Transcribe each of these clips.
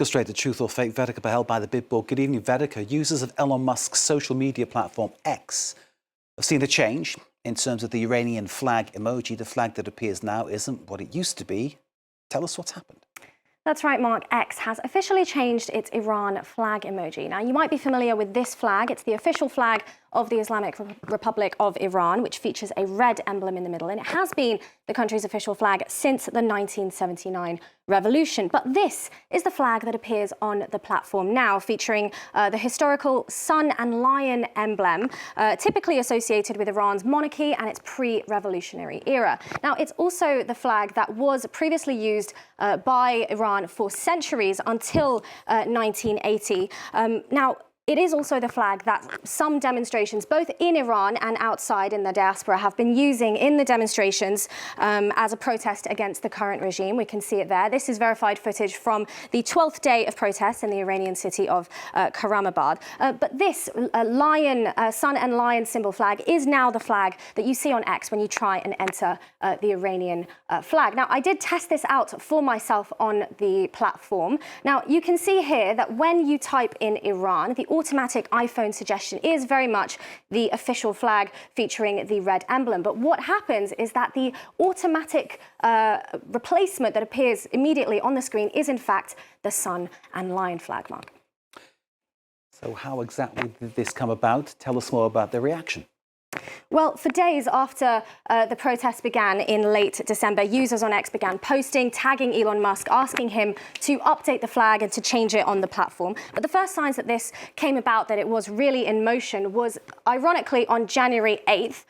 Go straight to Truth or Fake. Vedika Bahel by the bid board. Good evening, Vedika. Users of Elon Musk's social media platform X have seen a change in terms of the Iranian flag emoji. The flag that appears now isn't what it used to be. Tell us what's happened. That's right, Mark. X has officially changed its Iran flag emoji. Now, you might be familiar with this flag. It's the official flag of the Islamic Republic of Iran, which features a red emblem in the middle. And it has been the country's official flag since the 1979 revolution. But this is the flag that appears on the platform now, featuring the historical sun and lion emblem, typically associated with Iran's monarchy and its pre-revolutionary era. Now, it's also the flag that was previously used by Iran for centuries until 1980. Now, it is also the flag that some demonstrations, both in Iran and outside in the diaspora, have been using in the demonstrations as a protest against the current regime. We can see it there. This is verified footage from the 12th day of protests in the Iranian city of Khamenei. But this sun and lion symbol flag is now the flag that you see on X when you try and enter the Iranian flag. Now, I did test this out for myself on the platform. Now, you can see here that when you type in Iran, the automatic iPhone suggestion is very much the official flag featuring the red emblem. But what happens is that the automatic replacement that appears immediately on the screen is in fact the sun and lion flag, Mark. So how exactly did this come about? Tell us more about the reaction. Well, for days after the protests began in late December, users on X began posting, tagging Elon Musk, asking him to update the flag and to change it on the platform. But the first signs that this came about, that it was really in motion, was ironically on January 8th,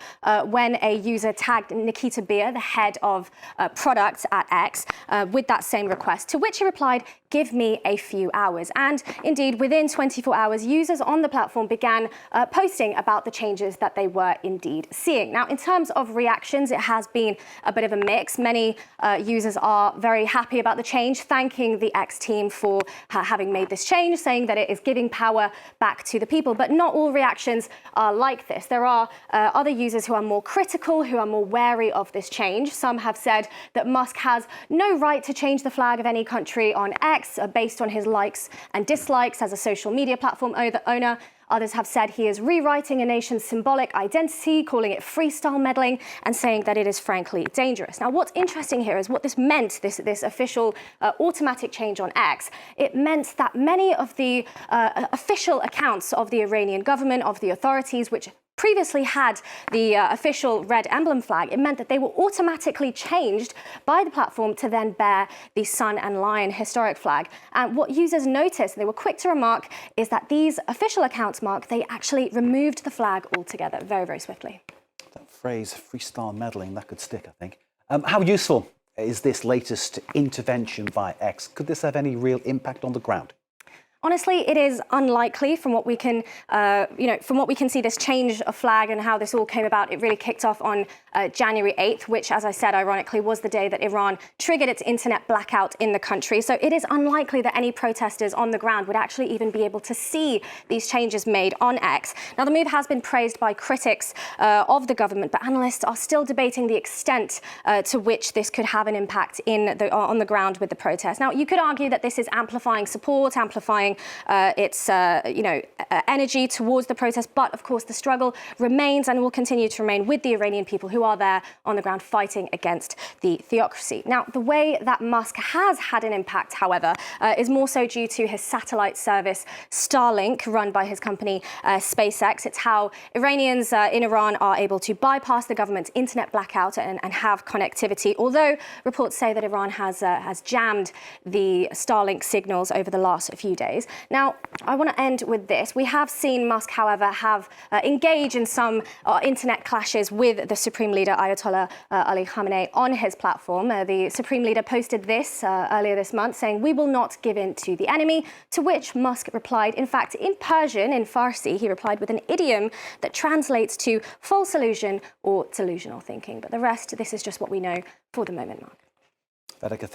when a user tagged Nikita Beer, the head of products at X, with that same request, to which he replied, "Give me a few hours." And indeed, within 24 hours, users on the platform began posting about the changes that they were indeed seeing. Now, in terms of reactions, it has been a bit of a mix. Many users are very happy about the change, thanking the X team for having made this change, saying that it is giving power back to the people. But not all reactions are like this. There are other users who are more critical, who are more wary of this change. Some have said that Musk has no right to change the flag of any country on X based on his likes and dislikes as a social media platform owner. Others have said he is rewriting a nation's symbolic identity, calling it freestyle meddling, and saying that it is frankly dangerous. Now, what's interesting here is what this meant, this official automatic change on X. It meant that many of the official accounts of the Iranian government, of the authorities, which previously had the official red emblem flag, it meant that they were automatically changed by the platform to then bear the sun and lion historic flag. And what users noticed, and they were quick to remark, is that these official accounts, Mark, they actually removed the flag altogether very, very swiftly. That phrase, freestyle meddling, that could stick, I think. How useful is this latest intervention by X? Could this have any real impact on the ground? Honestly, it is unlikely. From what we can, from what we can see, this change of flag and how this all came about, it really kicked off on January 8th, which, as I said, ironically, was the day that Iran triggered its internet blackout in the country. So it is unlikely that any protesters on the ground would actually even be able to see these changes made on X. Now, the move has been praised by critics of the government, but analysts are still debating the extent to which this could have an impact on the ground with the protests. Now, you could argue that this is amplifying support, amplifying its energy towards the protest. But of course, the struggle remains and will continue to remain with the Iranian people who are there on the ground fighting against the theocracy. Now, the way that Musk has had an impact, however, is more so due to his satellite service Starlink, run by his company SpaceX. It's how Iranians in Iran are able to bypass the government's internet blackout and have connectivity, although reports say that Iran has jammed the Starlink signals over the last few days. Now, I want to end with this. We have seen Musk, however, have engaged in some internet clashes with the Supreme Leader Ayatollah Ali Khamenei on his platform. The Supreme Leader posted this earlier this month, saying, "We will not give in to the enemy," to which Musk replied, in fact, in Persian, in Farsi, he replied with an idiom that translates to false illusion or delusional thinking. But the rest, this is just what we know for the moment, Mark.